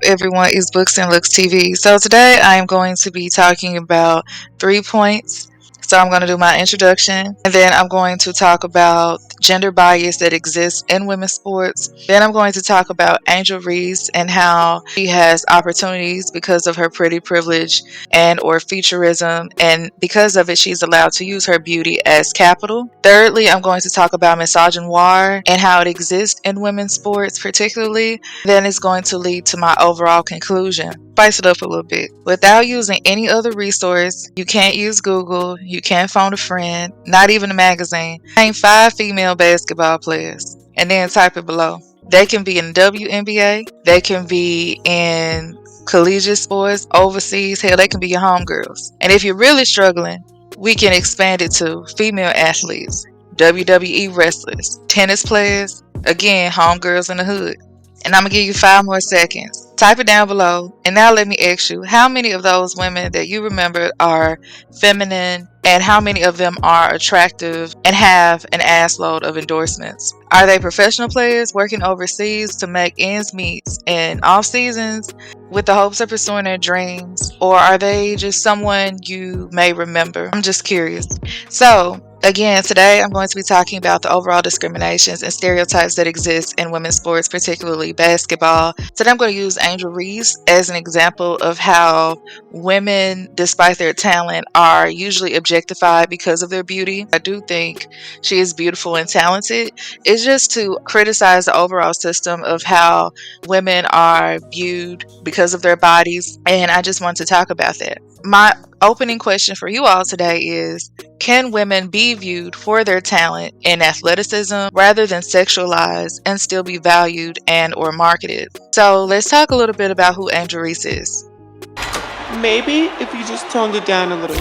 everyone? It's Books and Looks TV. So today I am going to be talking about 3 points. So I'm going to do my introduction, and then I'm going to talk about gender bias that exists in women's sports. Then I'm going to talk about Angel Reese and how she has opportunities because of her pretty privilege and or futurism, and because of it she's allowed to use her beauty as capital. Thirdly, I'm going to talk about misogynoir and how it exists in women's sports particularly. Then it's going to lead to my overall conclusion. Spice it up a little bit. Without using any other resource, you can't use Google, you can't phone a friend, not even a magazine. Name 5 female basketball players and then type it below. They can be in WNBA, they can be in collegiate sports, overseas, hell, they can be your homegirls. And if you're really struggling, we can expand it to female athletes, WWE wrestlers, tennis players, again, homegirls in the hood. And I'm going to give you 5 more seconds. Type it down below. And now let me ask you, how many of those women that you remember are feminine and how many of them are attractive and have an assload of endorsements? Are they professional players working overseas to make ends meet in off seasons with the hopes of pursuing their dreams? Or are they just someone you may remember? I'm just curious. So, again, today I'm going to be talking about the overall discriminations and stereotypes that exist in women's sports, particularly basketball. Today I'm going to use Angel Reese as an example of how women, despite their talent, are usually objectified because of their beauty. I do think she is beautiful and talented. It's just to criticize the overall system of how women are viewed because of their bodies, and I just want to talk about that. My opening question for you all today is, can women be viewed for their talent and athleticism rather than sexualized and still be valued and or marketed? So let's talk a little bit about who Angel Reese is. Maybe if you just toned it down a little.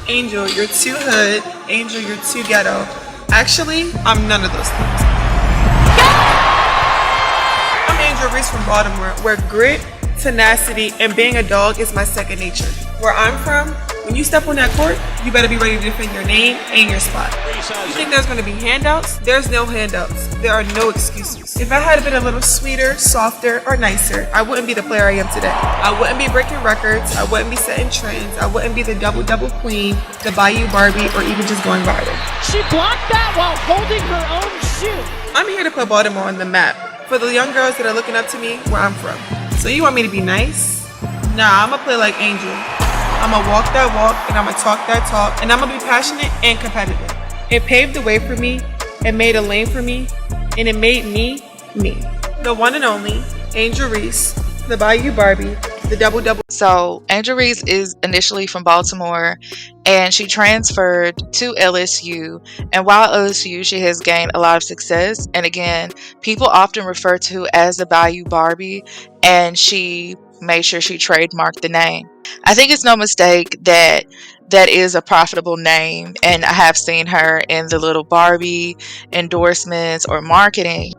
Angel, you're too hood. Angel, you're too ghetto. Actually, I'm none of those things. I'm Angel Reese from Baltimore, where grit, tenacity, and being a dog is my second nature. Where I'm from, when you step on that court, you better be ready to defend your name and your spot. You think there's going to be handouts? There's no handouts. There are no excuses. If I had been a little sweeter, softer, or nicer, I wouldn't be the player I am today. I wouldn't be breaking records. I wouldn't be setting trends. I wouldn't be the double-double queen, the Bayou Barbie, or even just going viral. She blocked that while holding her own shoe. I'm here to put Baltimore on the map for the young girls that are looking up to me where I'm from. So you want me to be nice? Nah, I'm going to play like Angel. I'm going to walk that walk, and I'm going to talk that talk, and I'm going to be passionate and competitive. It paved the way for me, it made a lane for me, and it made me, me. The one and only Angel Reese, the Bayou Barbie, the double-double. So Angel Reese is initially from Baltimore, and she transferred to LSU. And while LSU, she has gained a lot of success. And again, people often refer to her as the Bayou Barbie, and she made sure she trademarked the name. I think it's no mistake that that is a profitable name, and I have seen her in the little Barbie endorsements or marketing.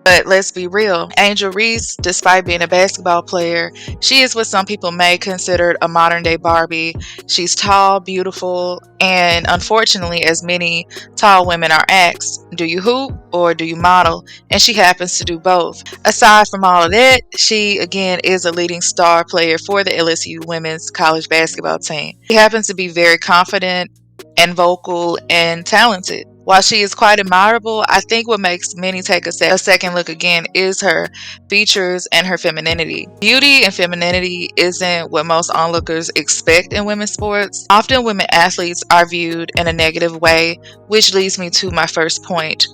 But let's be real, Angel Reese, despite being a basketball player, she is what some people may consider a modern day Barbie. She's tall, beautiful, and unfortunately, as many tall women are asked, do you hoop or do you model? And she happens to do both. Aside from all of that, she again is a leading star player for the LSU women's college basketball team. She happens to be very confident and vocal and talented. While she is quite admirable, I think what makes many take a second look again is her features and her femininity. Beauty and femininity isn't what most onlookers expect in women's sports. Often women athletes are viewed in a negative way, which leads me to my first point.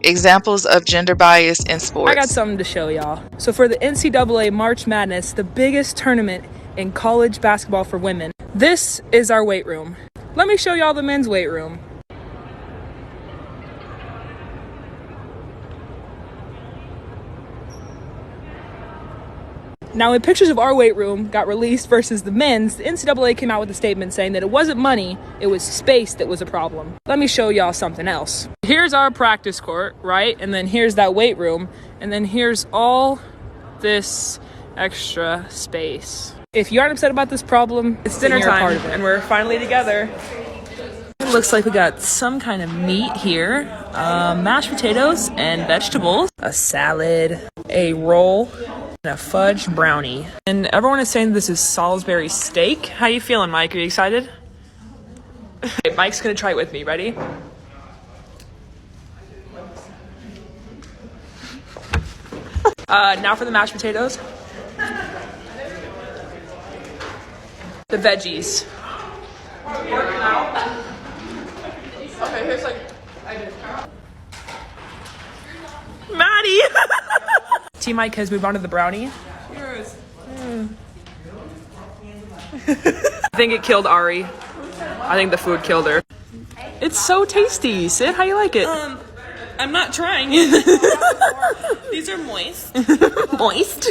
Examples of gender bias in sports. I got something to show y'all. So for the NCAA March Madness, the biggest tournament in college basketball for women, this is our weight room. Let me show y'all the men's weight room. Now, when pictures of our weight room got released versus the men's, the NCAA came out with a statement saying that it wasn't money, it was space that was a problem. Let me show y'all something else. Here's our practice court, right? And then here's that weight room. And then here's all this extra space. If you aren't upset about this problem, It's dinner time, part of it. and we're finally together. It looks like we got some kind of meat here, mashed potatoes and vegetables, a salad, a roll, a fudge brownie. And everyone is saying this is Salisbury steak. How you feeling, Mike? Are you excited? Okay, Mike's gonna try it with me. Ready? Now for the mashed potatoes. The veggies. Okay, here's like Maddie! T Mike has moved on to the brownie. Yours. I think it killed Ari. I think the food killed her. It's so tasty. Sid, how you like it? I'm not trying. These are moist. Moist.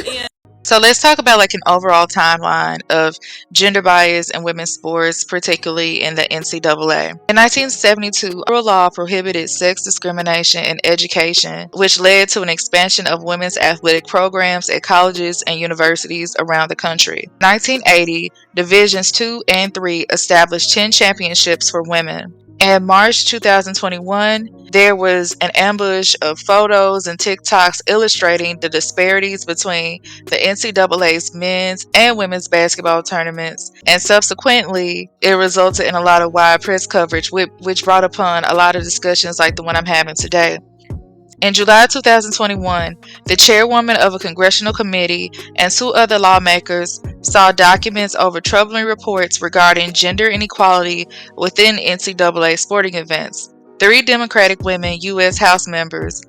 So let's talk about like an overall timeline of gender bias in women's sports, particularly in the NCAA. In 1972, federal law prohibited sex discrimination in education, which led to an expansion of women's athletic programs at colleges and universities around the country. In 1980, Divisions 2 and 3 established 10 championships for women. In March 2021, there was an ambush of photos and TikToks illustrating the disparities between the NCAA's men's and women's basketball tournaments, and subsequently, it resulted in a lot of wide press coverage, which brought upon a lot of discussions like the one I'm having today. In July 2021, the chairwoman of a congressional committee and 2 other lawmakers saw documents over troubling reports regarding gender inequality within NCAA sporting events. 3 Democratic women U.S. House members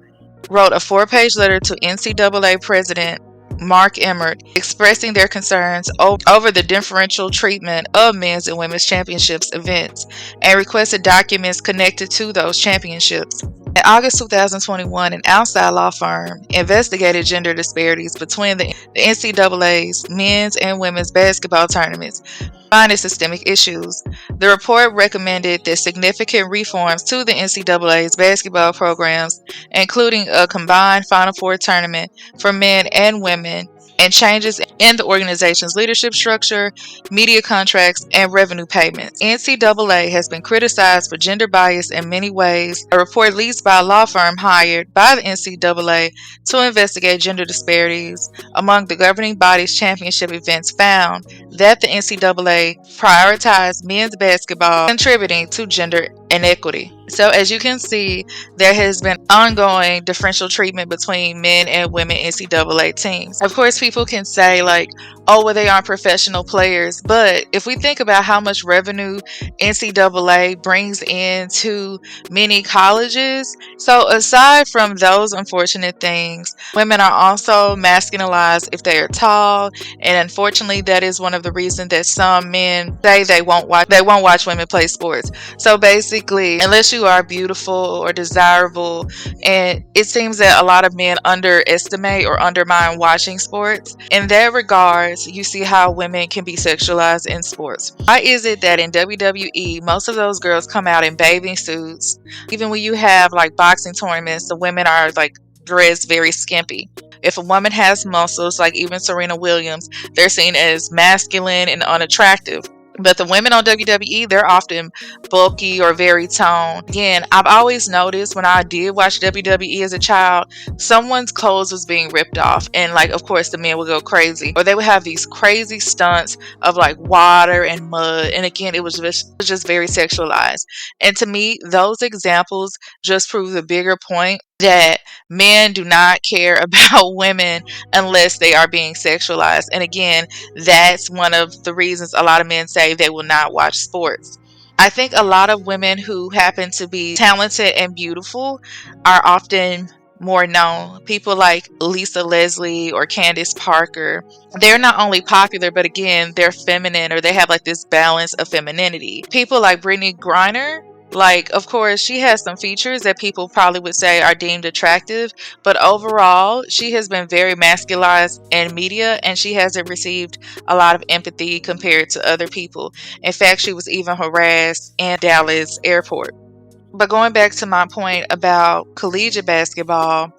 wrote a 4-page letter to NCAA President Mark Emmert expressing their concerns over the differential treatment of men's and women's championships events and requested documents connected to those championships. In August 2021, an outside law firm investigated gender disparities between the NCAA's men's and women's basketball tournaments, finding systemic issues. The report recommended that significant reforms to the NCAA's basketball programs, including a combined Final Four tournament for men and women, and changes in the organization's leadership structure, media contracts, and revenue payments. NCAA has been criticized for gender bias in many ways. A report released by a law firm hired by the NCAA to investigate gender disparities among the governing body's championship events found that the NCAA prioritized men's basketball, contributing to gender inequity. So as you can see, there has been ongoing differential treatment between men and women NCAA teams. Of course, people can say like, oh, well, they aren't professional players. But if we think about how much revenue NCAA brings into many colleges, so aside from those unfortunate things, women are also masculinized if they are tall. And unfortunately, that is one of the reasons that some men say they won't watch women play sports. So basically, unless you are beautiful or desirable, and it seems that a lot of men underestimate or undermine watching sports. In that regard, you see how women can be sexualized in sports. Why is it that in WWE, most of those girls come out in bathing suits? Even when you have like boxing tournaments, the women are like dressed very skimpy. If a woman has muscles, like even Serena Williams, they're seen as masculine and unattractive. But the women on WWE, they're often bulky or very toned. Again, I've always noticed when I did watch WWE as a child, someone's clothes was being ripped off. And like, of course, the men would go crazy. Or they would have these crazy stunts of like water and mud. And again, it was just very sexualized. And to me, those examples just prove the bigger point that men do not care about women unless they are being sexualized. And again, that's one of the reasons a lot of men say they will not watch sports. I think a lot of women who happen to be talented and beautiful are often more known. People like Lisa Leslie or Candace Parker, they're not only popular, but again, they're feminine, or they have like this balance of femininity. People like Brittany Griner, like, of course, she has some features that people probably would say are deemed attractive, but overall, she has been very masculized in media, and she hasn't received a lot of empathy compared to other people. In fact, she was even harassed in Dallas airport. But going back to my point about collegiate basketball,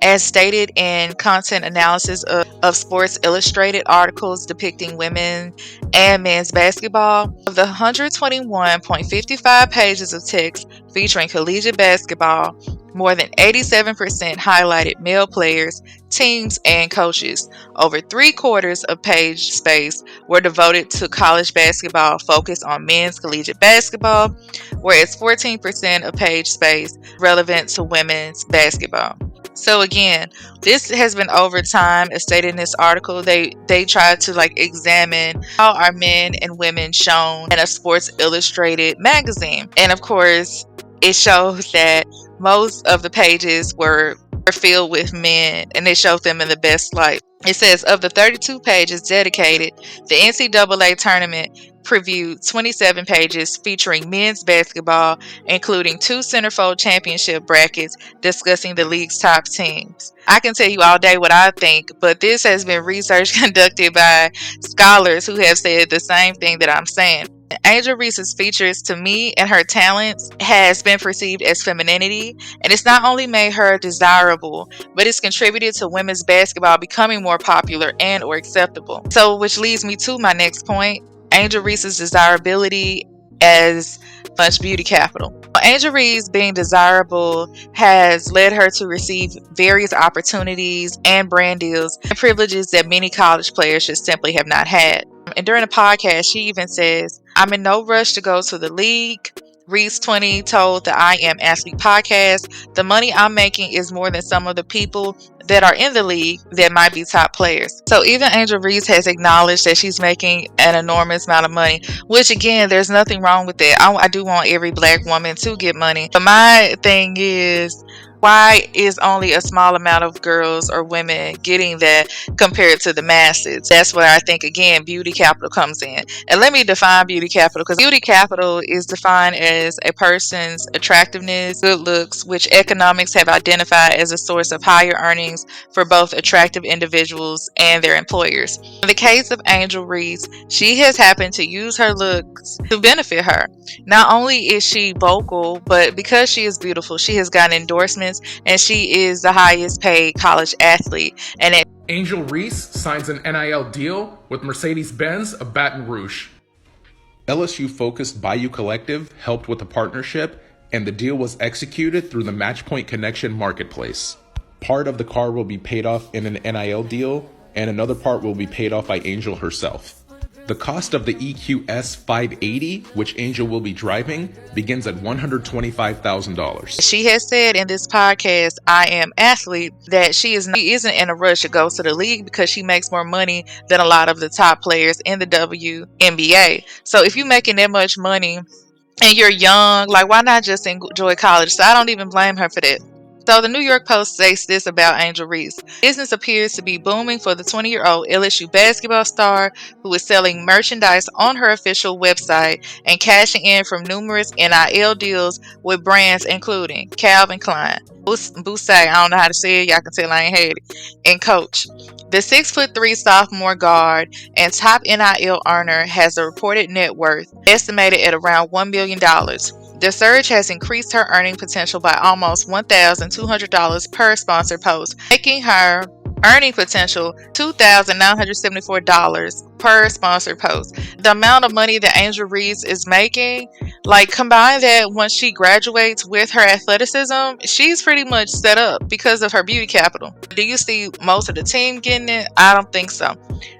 as stated in content analysis of Sports Illustrated articles depicting women and men's basketball, of the 121.55 pages of text featuring collegiate basketball, More than 87% highlighted male players, teams, and coaches. Over 3/4 of page space were devoted to college basketball, focused on men's collegiate basketball, whereas 14% of page space relevant to women's basketball. So again, this has been over time. As stated in this article, they tried to examine how are men and women shown in a Sports Illustrated magazine, and of course, it shows that most of the pages were filled with men, and they showed them in the best light. It says of the 32 pages dedicated, the NCAA tournament previewed 27 pages featuring men's basketball, including 2 centerfold championship brackets discussing the league's top teams. I can tell you all day what I think, but this has been research conducted by scholars who have said the same thing that I'm saying. Angel Reese's features to me and her talents has been perceived as femininity, and it's not only made her desirable, but it's contributed to women's basketball becoming more popular and or acceptable. So which leads me to my next point, Angel Reese's desirability as Bunch Beauty Capital. Angel Reese being desirable has led her to receive various opportunities and brand deals and privileges that many college players should simply have not had. And during the podcast, she even says, "I'm in no rush to go to the league." Reese 20 told the I Am Athlete podcast, "The money I'm making is more than some of the people that are in the league that might be top players." So even Angel Reese has acknowledged that she's making an enormous amount of money, which again, there's nothing wrong with that. I do want every black woman to get money. But my thing is, why is only a small amount of girls or women getting that compared to the masses? That's where I think, again, beauty capital comes in. And let me define beauty capital, because beauty capital is defined as a person's attractiveness, good looks, which economics have identified as a source of higher earnings for both attractive individuals and their employers. In the case of Angel Reese, she has happened to use her looks to benefit her. Not only is she vocal, but because she is beautiful, she has gotten endorsements, and she is the highest paid college athlete. And Angel Reese signs an NIL deal with Mercedes-Benz of Baton Rouge. LSU-focused Bayou Collective helped with the partnership, and the deal was executed through the Matchpoint Connection marketplace. Part of the car will be paid off in an NIL deal, and another part will be paid off by Angel herself. The cost of the EQS 580, which Angel will be driving, begins at $125,000. She has said in this podcast, I Am Athlete, that she isn't in a rush to go to the league because she makes more money than a lot of the top players in the WNBA. So if you're making that much money and you're young, why not just enjoy college? So I don't even blame her for that. So the New York Post states this about Angel Reese. Business appears to be booming for the 20-year-old LSU basketball star who is selling merchandise on her official website and cashing in from numerous NIL deals with brands including Calvin Klein, Boots, I don't know how to say it, y'all can tell I ain't had it, and Coach. The 6'3" sophomore guard and top NIL earner has a reported net worth estimated at around $1 million. The surge has increased her earning potential by almost $1,200 per sponsor post, making her earning potential $2,974 per sponsor post. The amount of money that Angel Reese is making, combine that once she graduates with her athleticism, she's pretty much set up because of her beauty capital. Do you see most of the team getting it? I don't think so.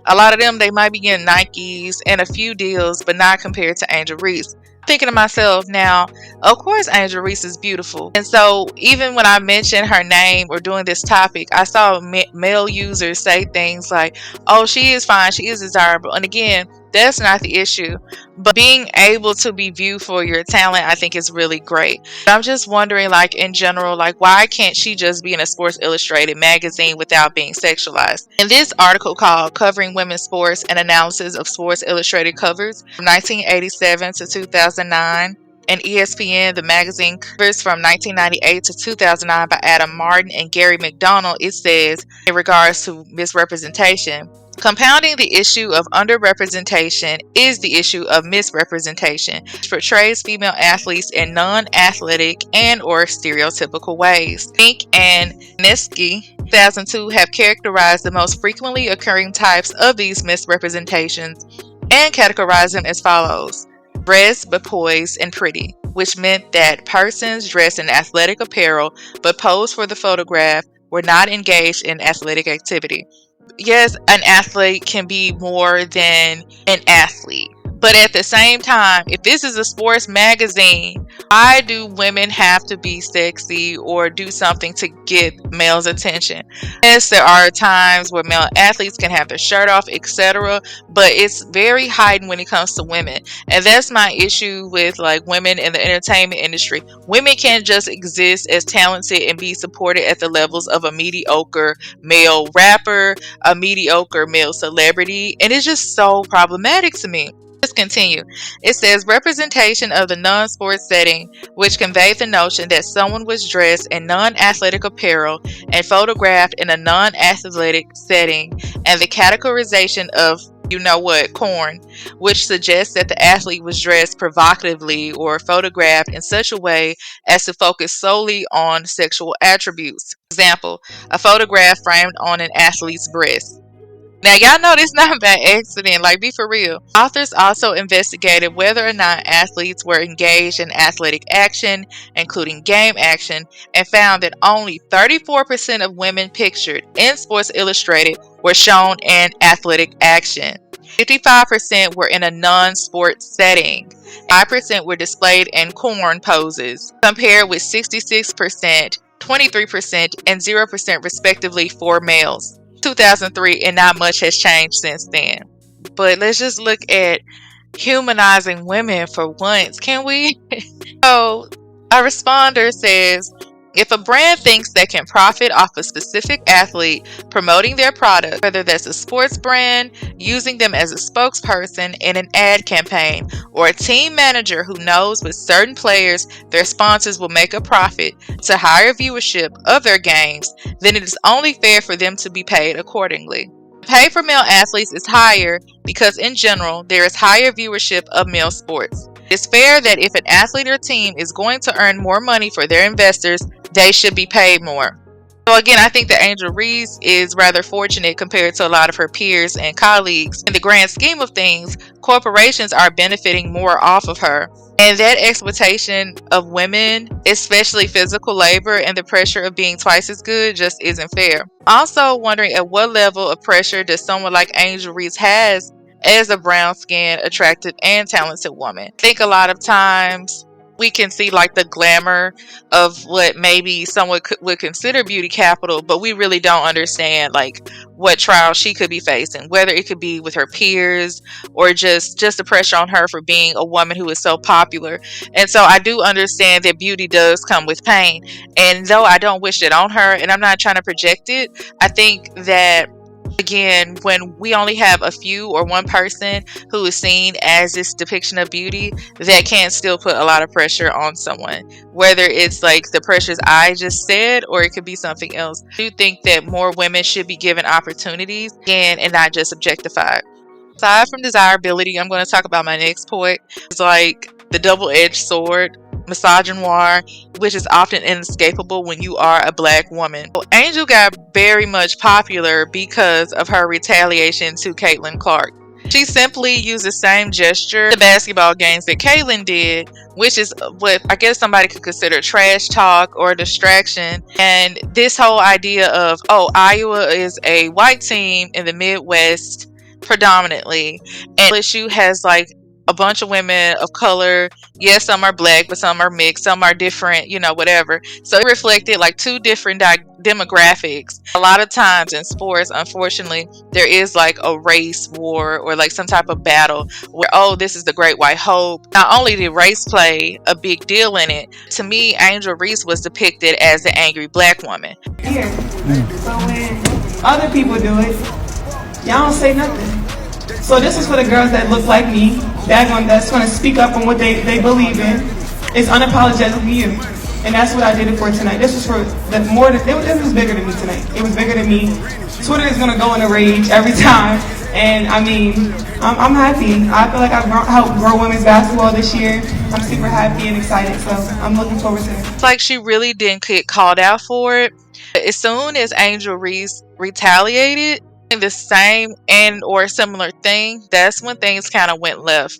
A lot of them, they might be getting Nikes and a few deals, but not compared to Angel Reese. Thinking to myself now, of course Angel Reese is beautiful, and so even when I mentioned her name or doing this topic, I saw male users say things like, "Oh, she is fine, she is desirable," and again, that's not the issue. But being able to be viewed for your talent, I think, is really great. I'm just wondering, in general, why can't she just be in a Sports Illustrated magazine without being sexualized? In this article called Covering Women's Sports, an Analysis of Sports Illustrated Covers from 1987 to 2009, and ESPN, the magazine covers from 1998 to 2009 by Adam Martin and Gary McDonald, it says, in regards to misrepresentation, compounding the issue of underrepresentation is the issue of misrepresentation, which portrays female athletes in non-athletic and or stereotypical ways. Fink and Ncaa 2002 have characterized the most frequently occurring types of these misrepresentations and categorized them as follows: breast, but poised and pretty. which meant that persons dressed in athletic apparel but posed for the photograph were not engaged in athletic activity. Yes, an athlete can be more than an athlete. But at the same time, if this is a sports magazine, why do women have to be sexy or do something to get males' attention? Yes, there are times where male athletes can have their shirt off, etc., but it's very heightened when it comes to women. And that's my issue with like women in the entertainment industry. Women can't just exist as talented and be supported at the levels of a mediocre male rapper, a mediocre male celebrity, and it's just so problematic to me. Let's continue. It says representation of the non-sports setting, which conveyed the notion that someone was dressed in non-athletic apparel and photographed in a non-athletic setting, and the categorization of corn, which suggests that the athlete was dressed provocatively or photographed in such a way as to focus solely on sexual attributes. Example, a photograph framed on an athlete's breast. Now, y'all know this not by accident, like be for real. Authors also investigated whether or not athletes were engaged in athletic action, including game action, and found that only 34% of women pictured in Sports Illustrated were shown in athletic action. 55% were in a non-sports setting. 5% were displayed in corn poses, compared with 66%, 23%, and 0% respectively for males. 2003, and not much has changed since then. But let's just look at humanizing women for once, can we? So, a responder says, if a brand thinks they can profit off a specific athlete promoting their product, whether that's a sports brand, using them as a spokesperson in an ad campaign, or a team manager who knows with certain players their sponsors will make a profit to higher viewership of their games, then it is only fair for them to be paid accordingly. Pay for male athletes is higher because in general there is higher viewership of male sports. It's fair that if an athlete or team is going to earn more money for their investors, they should be paid more. So again, I think that Angel Reese is rather fortunate compared to a lot of her peers and colleagues. In the grand scheme of things, corporations are benefiting more off of her. And that exploitation of women, especially physical labor and the pressure of being twice as good, just isn't fair. Also wondering at what level of pressure does someone like Angel Reese has as a brown-skinned, attractive, and talented woman. I think a lot of times we can see like the glamour of what maybe someone would consider beauty capital, but we really don't understand like what trial she could be facing, whether it could be with her peers or just the pressure on her for being a woman who is so popular. And so I do understand that beauty does come with pain, and though I don't wish it on her and I'm not trying to project it, I think that again, when we only have a few or one person who is seen as this depiction of beauty, that can still put a lot of pressure on someone. Whether it's like the pressures I just said, or it could be something else. I do think that more women should be given opportunities again and not just objectified. Aside from desirability, I'm going to talk about my next point. It's like the double-edged sword, misogynoir, which is often inescapable when you are a black woman. Angel got very much popular because of her retaliation to Caitlin Clark. She simply used the same gesture in the basketball games that Caitlin did, which is what I guess somebody could consider trash talk or distraction. And this whole idea of, oh, Iowa is a white team in the Midwest predominantly, and LSU has like a bunch of women of color. Yes, some are black, but some are mixed, some are different, whatever. So it reflected like two different demographics. A lot of times in sports, unfortunately, there is like a race war or like some type of battle where, oh, this is the great white hope. Not only did race play a big deal in it, to me, Angel Reese was depicted as the angry black woman. Here. So when other people do it, y'all don't say nothing. So this is for the girls that look like me, that's going to speak up on what they believe in. It's unapologetically you. And that's what I did it for tonight. This was for this was bigger than me tonight. It was bigger than me. Twitter is going to go in a rage every time. And I mean, I'm happy. I feel like I've helped grow women's basketball this year. I'm super happy and excited. So I'm looking forward to it. It's like she really didn't get called out for it. As soon as Angel Reese retaliated, the same and or similar thing, that's when things kind of went left.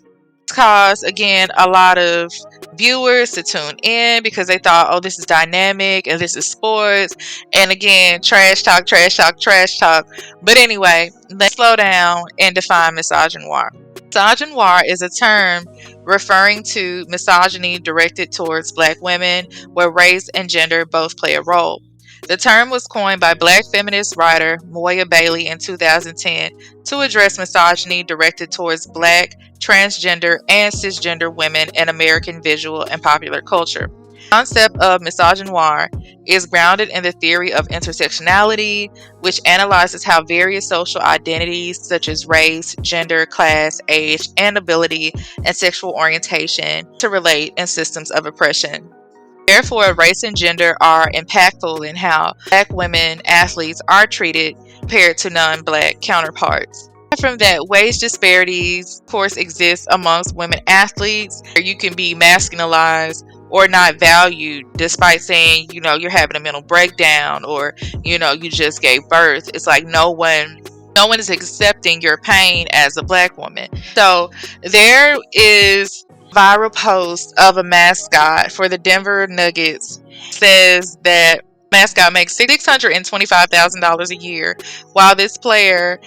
caused, again, a lot of viewers to tune in because they thought, oh, this is dynamic and this is sports. And again, trash talk, trash talk, trash talk. But anyway, let's slow down and define misogynoir. Misogynoir is a term referring to misogyny directed towards Black women, where race and gender both play a role. The term was coined by Black feminist writer Moya Bailey in 2010 to address misogyny directed towards Black, transgender, and cisgender women in American visual and popular culture. The concept of misogynoir is grounded in the theory of intersectionality, which analyzes how various social identities such as race, gender, class, age, and ability, and sexual orientation to relate in systems of oppression. Therefore, race and gender are impactful in how Black women athletes are treated compared to non-Black counterparts. From that, wage disparities, of course, exist amongst women athletes, where you can be masculinized or not valued despite saying, you're having a mental breakdown, or, you just gave birth. It's like no one is accepting your pain as a Black woman. So there is viral post of a mascot for the Denver Nuggets. Says that mascot makes $625,000 a year, while this player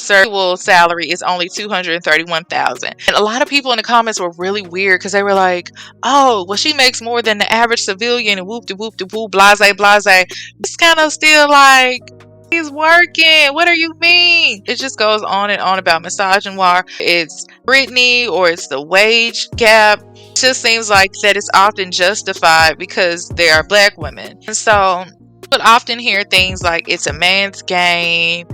annual salary is only $231,000. And a lot of people in the comments were really weird because they were like, "Oh, well, she makes more than the average civilian," and whoop de whoop de whoop, blase blase. It's kind of still like, he's working. What do you mean? It just goes on and on about misogynoir. It's Britney or it's the wage gap. It just seems like that it's often justified because they are Black women. And so you would often hear things like it's a man's game,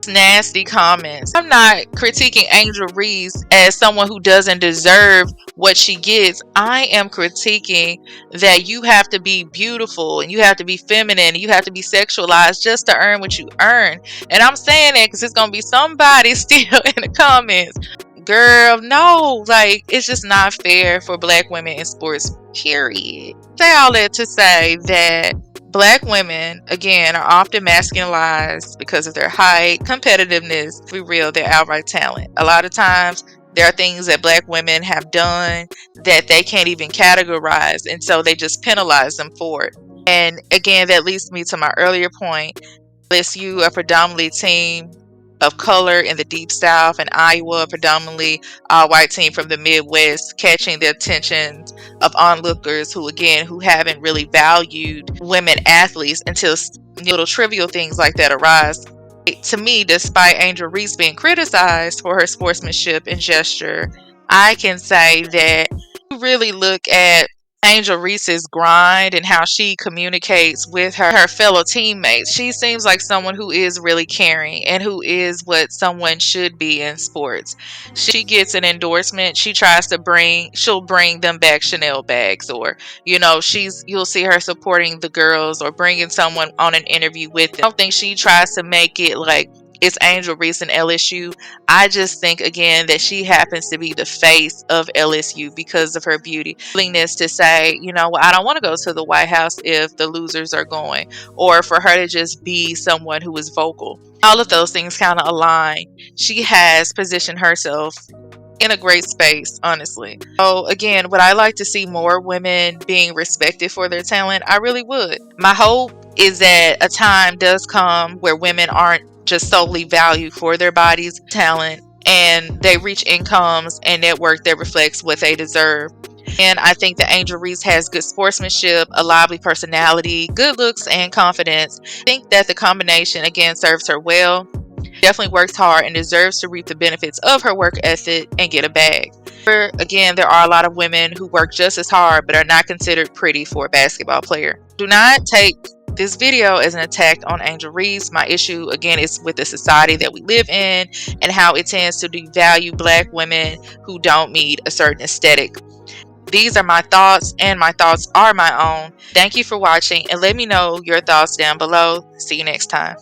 nasty comments. I'm not critiquing Angel Reese as someone who doesn't deserve what she gets. I am critiquing that you have to be beautiful and you have to be feminine and you have to be sexualized just to earn what you earn. And I'm saying that because it's going to be somebody still in the comments. Girl, no, like, it's just not fair for Black women in sports, period. Say all that to say that Black women, again, are often masculinized because of their height, competitiveness, be real, their outright talent. A lot of times, there are things that Black women have done that they can't even categorize, and so they just penalize them for it. And again, that leads me to my earlier point. LSU, a predominantly team of color in the Deep South, and Iowa, a predominantly white team from the Midwest, catching the attention of onlookers who haven't really valued women athletes until little trivial things like that arise. To me, despite Angel Reese being criticized for her sportsmanship and gesture, I can say that you really look at Angel Reese's grind and how she communicates with her fellow teammates. She seems like someone who is really caring and who is what someone should be in sports. She gets an endorsement, she'll bring them back Chanel bags, or you'll see her supporting the girls or bringing someone on an interview with them. I don't think she tries to make it like it's Angel Reese and LSU. I just think, again, that she happens to be the face of LSU because of her beauty. Willingness to say, I don't want to go to the White House if the losers are going, or for her to just be someone who is vocal. All of those things kind of align. She has positioned herself in a great space, honestly. So again, would I like to see more women being respected for their talent? I really would. My hope is that a time does come where women aren't just solely valued for their bodies, talent, and they reach incomes and network that reflects what they deserve. And I think that Angel Reese has good sportsmanship, a lively personality, good looks, and confidence. I think that the combination, again, serves her well. Definitely works hard and deserves to reap the benefits of her work ethic and get a bag. Again, there are a lot of women who work just as hard but are not considered pretty for a basketball player. Do not take this video as an attack on Angel Reese. My issue, again, is with the society that we live in and how it tends to devalue Black women who don't meet a certain aesthetic. These are my thoughts, and my thoughts are my own. Thank you for watching, and let me know your thoughts down below. See you next time.